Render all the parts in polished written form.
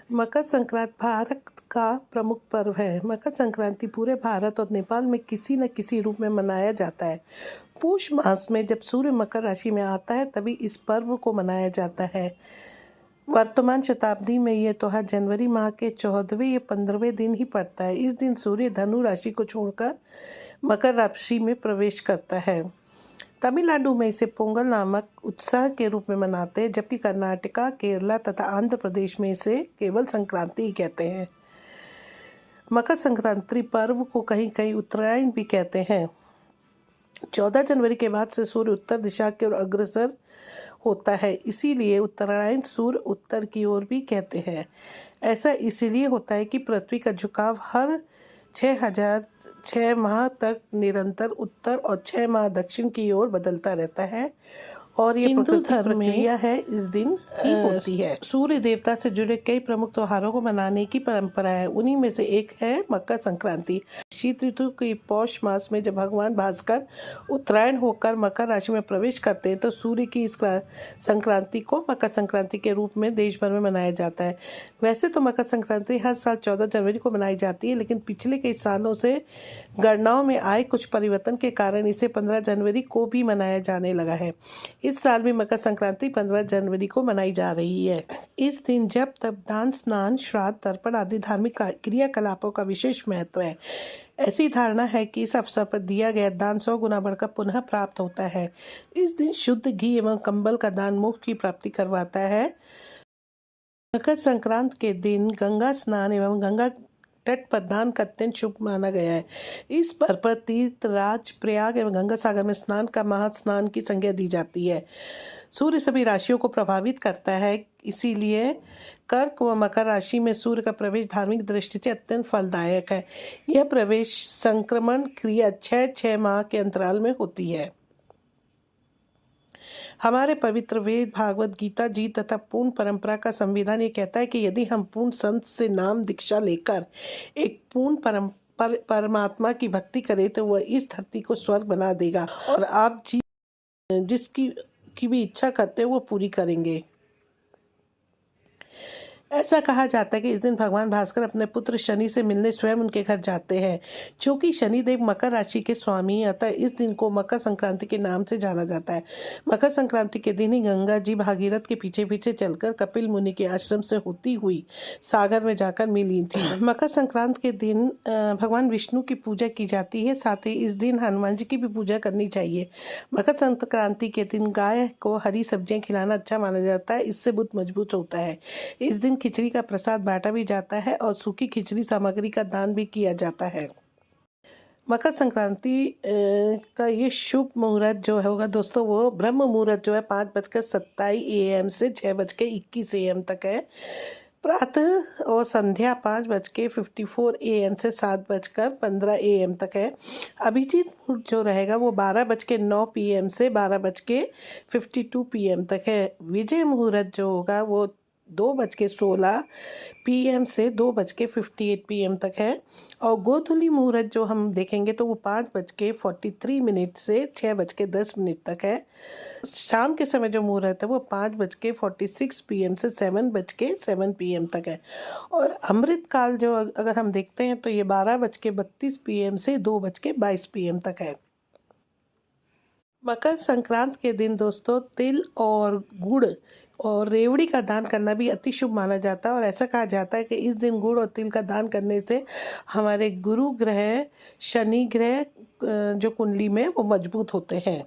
मकर संक्रांति भारत का प्रमुख पर्व है। मकर संक्रांति पूरे भारत और नेपाल में किसी न किसी रूप में मनाया जाता है। पूष मास में जब सूर्य मकर राशि में आता है तभी इस पर्व को मनाया जाता है। वर्तमान शताब्दी में यह त्योहार जनवरी माह के 14वें या 15वें दिन ही पड़ता है। इस दिन सूर्य धनु राशि को छोड़कर मकर राशि में प्रवेश करता है। तमिलनाडु में इसे पोंगल नामक उत्सव के रूप में मनाते हैं, जबकि कर्नाटका, केरला तथा आंध्र प्रदेश में इसे केवल संक्रांति ही कहते हैं। मकर संक्रांति पर्व को कहीं कहीं उत्तरायण भी कहते हैं। 14 जनवरी के बाद से सूर्य उत्तर दिशा की ओर अग्रसर होता है, इसीलिए उत्तरायण सूर्य उत्तर की ओर भी कहते हैं। ऐसा इसलिए होता है कि पृथ्वी का झुकाव हर 6 माह तक निरंतर उत्तर और 6 माह दक्षिण की ओर बदलता रहता है और ये हिंदू धर्म में है इस दिन ही होती है। सूर्य देवता से जुड़े कई प्रमुख त्योहारों को मनाने की परंपरा है। उन्हीं में से एक है मकर संक्रांति। शीत ऋतु की पौष मास में जब भगवान भास्कर उत्तरायण होकर मकर राशि में प्रवेश करते हैं तो सूर्य की इस संक्रांति को मकर संक्रांति के रूप में देश भर में मनाया जाता है। वैसे तो मकर संक्रांति हर साल 14 जनवरी को मनाई जाती है, लेकिन पिछले कई सालों से गणनाओं में आए कुछ परिवर्तन के कारण इसे 15 जनवरी को भी मनाया जाने लगा है। इस साल भी मकर संक्रांति 15 जनवरी को मनाई जा रही है। इस दिन जप तप दान स्नान श्राद्ध तर्पण आदि धार्मिक क्रियाकलापों का विशेष महत्व है। ऐसी धारणा है कि इस अवसर पर दिया गया दान 100 गुना बढ़कर पुनः प्राप्त होता है। इस दिन शुद्ध घी एवं कंबल का दान मोक्ष की प्राप्ति करवाता है। मकर संक्रांति के दिन गंगा स्नान एवं गंगा तट पर दान का अत्यंत शुभ माना गया है। इस पर तीर्थ राज प्रयाग एवं गंगा सागर में स्नान का महास्नान की संज्ञा दी जाती है। सूर्य सभी राशियों को प्रभावित करता है, इसीलिए कर्क व मकर राशि में सूर्य का प्रवेश धार्मिक दृष्टि से अत्यंत फलदायक है। यह प्रवेश संक्रमण क्रिया 6 माह के अंतराल में होती है। हमारे पवित्र वेद भागवत गीता जी तथा पूर्ण परंपरा का संविधान ये कहता है कि यदि हम पूर्ण संत से नाम दीक्षा लेकर एक पूर्ण परमात्मा की भक्ति करें तो वह इस धरती को स्वर्ग बना देगा और आप जिसकी भी इच्छा करते हैं वो पूरी करेंगे। ऐसा कहा जाता है कि इस दिन भगवान भास्कर अपने पुत्र शनि से मिलने स्वयं उनके घर जाते हैं। क्योंकि शनिदेव मकर राशि के स्वामी, अतः इस दिन को मकर संक्रांति के नाम से जाना जाता है। मकर संक्रांति के दिन ही गंगा जी भागीरथ के पीछे पीछे चलकर कपिल मुनि के आश्रम से होती हुई सागर में जाकर मिली थी। मकर संक्रांति के दिन भगवान विष्णु की पूजा की जाती है। साथ ही इस दिन हनुमान जी की भी पूजा करनी चाहिए। मकर संक्रांति के दिन गाय को हरी सब्जियां खिलाना अच्छा माना जाता है, इससे बुद्ध मजबूत होता है। इस दिन खिचड़ी का प्रसाद बांटा भी जाता है और सूखी खिचड़ी सामग्री का दान भी किया जाता है। मकर संक्रांति का ये शुभ मुहूर्त जो होगा दोस्तों, वो ब्रह्म मुहूर्त जो है 5:27 AM से 6:21 AM तक है। प्रातः और संध्या 5:54 AM से 7:15 AM तक है। अभिजीत मुहूर्त जो रहेगा वो 12:09 PM से 12:52 PM तक है। विजय मुहूर्त जो होगा वो 2:16 PM से 2:58 PM तक है और गोधूली मुहूर्त जो हम देखेंगे तो वो 5:43 से 6:10 तक है। शाम के समय जो मुहूर्त है वो 5:46 PM से 7:07 PM तक है और अमृत काल जो अगर हम देखते हैं तो ये 12:32 PM से 2:22 PM तक है। मकर संक्रांति के दिन दोस्तों तिल और गुड़ और रेवड़ी का दान करना भी अति शुभ माना जाता है और ऐसा कहा जाता है कि इस दिन गुड़ और तिल का दान करने से हमारे गुरु ग्रह शनि ग्रह जो कुंडली में वो मजबूत होते हैं।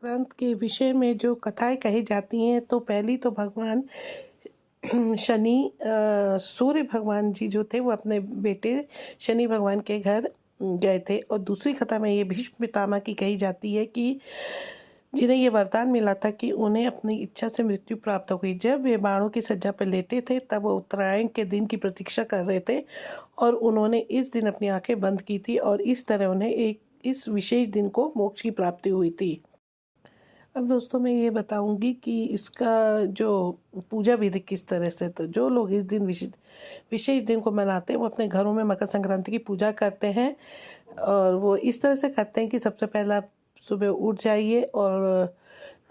संक्रांति के विषय में जो कथाएं कही जाती हैं तो पहली तो भगवान शनि सूर्य भगवान जी जो थे वो अपने बेटे शनि भगवान के घर गए थे और दूसरी कथा में ये भीष्म पितामह की कही जाती है कि जिन्हें ये वरदान मिला था कि उन्हें अपनी इच्छा से मृत्यु प्राप्त हो गई। जब वे बाणों की सज्जा पर लेटे थे तब वो उत्तरायण के दिन की प्रतीक्षा कर रहे थे और उन्होंने इस दिन अपनी आंखें बंद की थी और इस तरह उन्हें इस विशेष दिन को मोक्ष की प्राप्ति हुई थी। अब दोस्तों मैं ये बताऊंगी कि इसका जो पूजा विधि किस तरह से, तो जो लोग इस दिन विशेष दिन को मनाते हैं वो अपने घरों में मकर संक्रांति की पूजा करते हैं और वो इस तरह से करते हैं कि सबसे पहला सुबह उठ जाइए और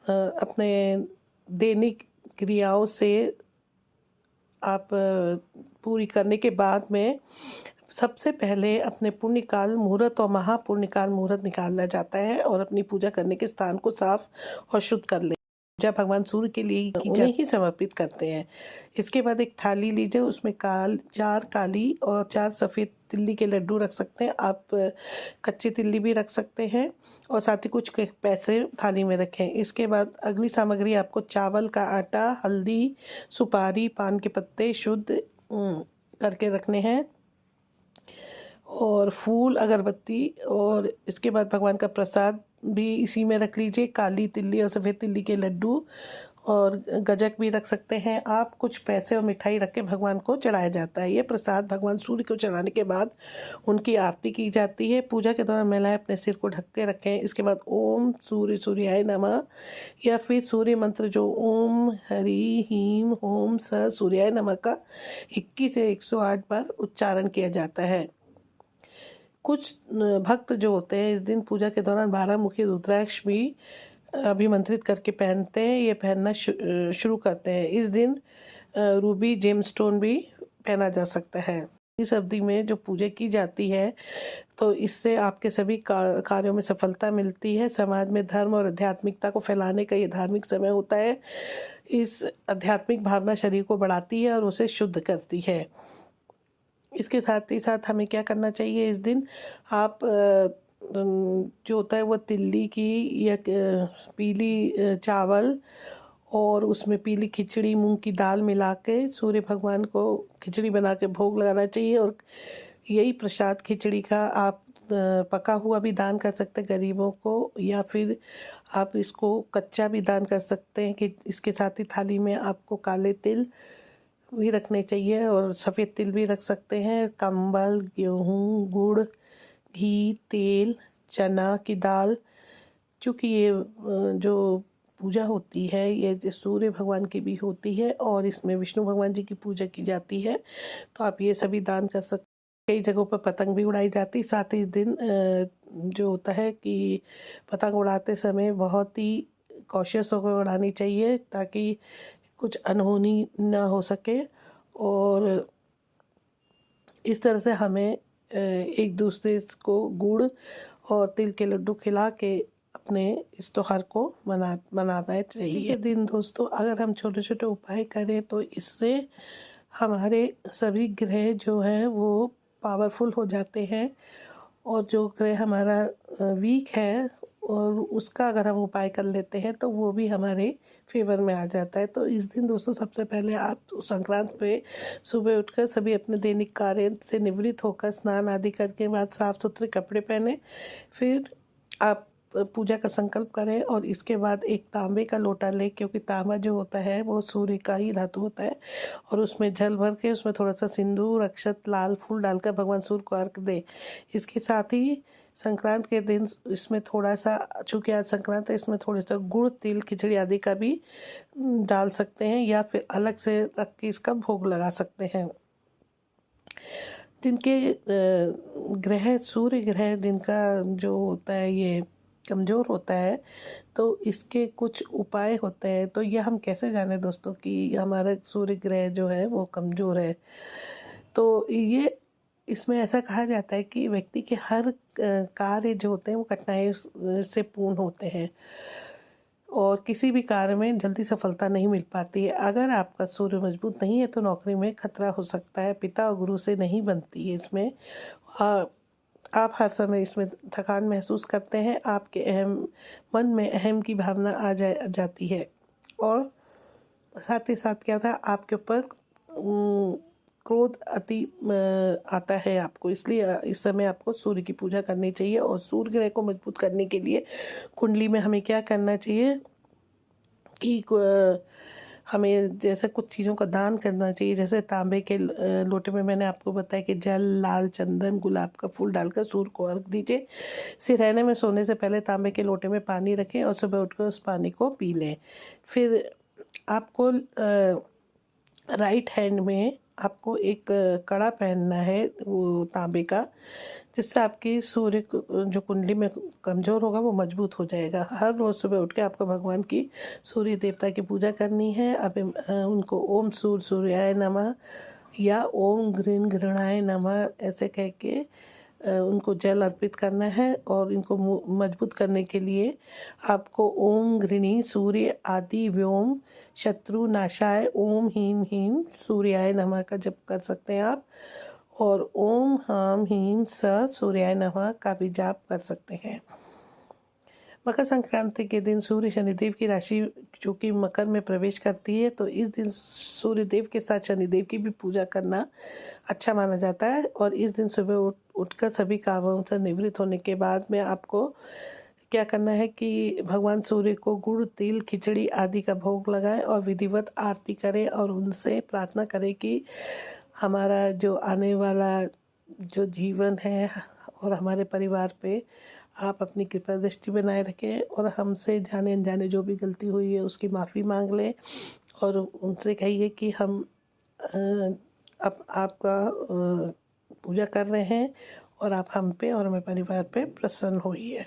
अपने दैनिक क्रियाओं से आप पूरी करने के बाद में सबसे पहले अपने पुण्यकाल मुहूर्त और महापुण्यकाल मुहूर्त निकाला जाता है और अपनी पूजा करने के स्थान को साफ और शुद्ध कर ले। पूजा भगवान सूर्य के लिए उन्हें ही समर्पित करते हैं। इसके बाद एक थाली लीजिए, उसमें 4 काली और 4 सफ़ेद तिल्ली के लड्डू रख सकते हैं। आप कच्ची तिल्ली भी रख सकते हैं और साथ ही कुछ पैसे थाली में रखें। इसके बाद अगली सामग्री आपको चावल का आटा, हल्दी, सुपारी, पान के पत्ते शुद्ध करके रखने हैं और फूल, अगरबत्ती, और इसके बाद भगवान का प्रसाद भी इसी में रख लीजिए। काली तिल्ली और सफ़ेद तिल्ली के लड्डू और गजक भी रख सकते हैं आप। कुछ पैसे और मिठाई रख के भगवान को चढ़ाया जाता है। ये प्रसाद भगवान सूर्य को चढ़ाने के बाद उनकी आरती की जाती है। पूजा के दौरान महिलाएं अपने सिर को ढक के रखें। इसके बाद ओम सूर्य सूर्याय नमः या फिर सूर्य मंत्र जो ओम हरि हीम होम स सूर्याय नमः का 21 से 108 बार उच्चारण किया जाता है। कुछ भक्त जो होते हैं इस दिन पूजा के दौरान 12 मुखी रुद्राक्ष भी अभिमंत्रित करके पहनते हैं। ये पहनना शुरू करते हैं। इस दिन रूबी जेमस्टोन भी पहना जा सकता है। इस अवधि में जो पूजा की जाती है तो इससे आपके सभी कार्यों में सफलता मिलती है। समाज में धर्म और आध्यात्मिकता को फैलाने का ये धार्मिक समय होता है। इस आध्यात्मिक भावना शरीर को बढ़ाती है और उसे शुद्ध करती है। इसके साथ ही साथ हमें क्या करना चाहिए इस दिन, आप जो होता है वो तिल्ली की या पीली चावल और उसमें पीली खिचड़ी मूंग की दाल मिला के सूर्य भगवान को खिचड़ी बना के भोग लगाना चाहिए। और यही प्रसाद खिचड़ी का आप पका हुआ भी दान कर सकते हैं गरीबों को, या फिर आप इसको कच्चा भी दान कर सकते हैं। कि इसके साथ ही थाली में आपको काले तिल भी रखने चाहिए और सफ़ेद तिल भी रख सकते हैं। कंबल, गेहूँ, गुड़, घी, तेल, चना की दाल। चूँकि ये जो पूजा होती है ये सूर्य भगवान की भी होती है और इसमें विष्णु भगवान जी की पूजा की जाती है, तो आप ये सभी दान कर सकते हैं। कई जगहों पर पतंग भी उड़ाई जाती है। साथ ही इस दिन जो होता है कि पतंग उड़ाते समय बहुत ही कॉशियस होकर उड़ानी चाहिए ताकि कुछ अनहोनी ना हो सके। और इस तरह से हमें एक दूसरे को गुड़ और तिल के लड्डू खिला के अपने इस त्योहार को मनाना चाहिए। ये दिन दोस्तों अगर हम छोटे छोटे उपाय करें तो इससे हमारे सभी ग्रह जो हैं वो पावरफुल हो जाते हैं और जो ग्रह हमारा वीक है और उसका अगर हम उपाय कर लेते हैं तो वो भी हमारे फेवर में आ जाता है। तो इस दिन दोस्तों सबसे पहले आप संक्रांत पे सुबह उठकर सभी अपने दैनिक कार्य से निवृत्त होकर स्नान आदि करके बाद साफ़ सुथरे कपड़े पहने, फिर आप पूजा का संकल्प करें और इसके बाद एक तांबे का लोटा लें, क्योंकि तांबा जो होता है वो सूर्य का ही धातु होता है, और उसमें जल भर के उसमें थोड़ा सा सिंदूर, अक्षत, लाल फूल डालकर भगवान सूर्य को अर्घ दें। इसके साथ ही संक्रांत के दिन इसमें थोड़ा सा, चूँकि आज संक्रांत है, इसमें थोड़ा सा गुड़, तिल, खिचड़ी आदि का भी डाल सकते हैं या फिर अलग से रख के इसका भोग लगा सकते हैं। दिन के ग्रह, सूर्य ग्रह दिन का जो होता है ये कमज़ोर होता है, तो इसके कुछ उपाय होते हैं। तो ये हम कैसे जाने दोस्तों कि हमारा सूर्य ग्रह जो है वो कमज़ोर है। तो ये इसमें ऐसा कहा जाता है कि व्यक्ति के हर कार्य जो होते हैं वो कठिनाई से पूर्ण होते हैं और किसी भी कार्य में जल्दी सफलता नहीं मिल पाती है। अगर आपका सूर्य मजबूत नहीं है तो नौकरी में खतरा हो सकता है। पिता और गुरु से नहीं बनती है इसमें। आप हर समय इसमें थकान महसूस करते हैं। आपके मन में अहम की भावना आ जाती है और साथ ही साथ क्या होता है, आपके ऊपर क्रोध अति आता है आपको। इसलिए इस समय आपको सूर्य की पूजा करनी चाहिए। और सूर्य ग्रह को मजबूत करने के लिए कुंडली में हमें क्या करना चाहिए कि हमें जैसे कुछ चीज़ों का दान करना चाहिए। जैसे तांबे के लोटे में मैंने आपको बताया कि जल, लाल चंदन, गुलाब का फूल डालकर सूर्य को अर्घ दीजिए। सिरहने में सोने से पहले तांबे के लोटे में पानी रखें और सुबह उठकर उस पानी को पी लें। फिर आपको राइट हैंड में आपको एक कड़ा पहनना है वो तांबे का, जिससे आपकी सूर्य जो कुंडली में कमज़ोर होगा वो मजबूत हो जाएगा। हर रोज़ सुबह उठ के आपको भगवान की सूर्य देवता की पूजा करनी है। आप उनको ओम सूर्याय नमः या ओम ग्रीन गृणाय नमः ऐसे कह के उनको जल अर्पित करना है। और इनको मजबूत करने के लिए आपको ओम गृणी सूर्य आदि व्योम शत्रु नाशाय ओम हीम हीम सूर्याय नमः का जप कर सकते हैं आप। और ओम हाम हीम स सूर्याय नमः का भी जाप कर सकते हैं। मकर संक्रांति के दिन सूर्य शनिदेव की राशि जो कि मकर में प्रवेश करती है, तो इस दिन सूर्यदेव के साथ शनिदेव की भी पूजा करना अच्छा माना जाता है। और इस दिन सुबह उठकर सभी कामों से निवृत्त होने के बाद में आपको क्या करना है कि भगवान सूर्य को गुड़ तिल खिचड़ी आदि का भोग लगाएं और विधिवत आरती करें और उनसे प्रार्थना करें कि हमारा जो आने वाला जो जीवन है और हमारे परिवार पे आप अपनी कृपा दृष्टि बनाए रखें। और हमसे जाने अनजाने जो भी गलती हुई है उसकी माफ़ी मांग लें और उनसे कहिए कि हम अब आपका पूजा कर रहे हैं और आप हम पे और हमारे परिवार पे प्रसन्न होइए।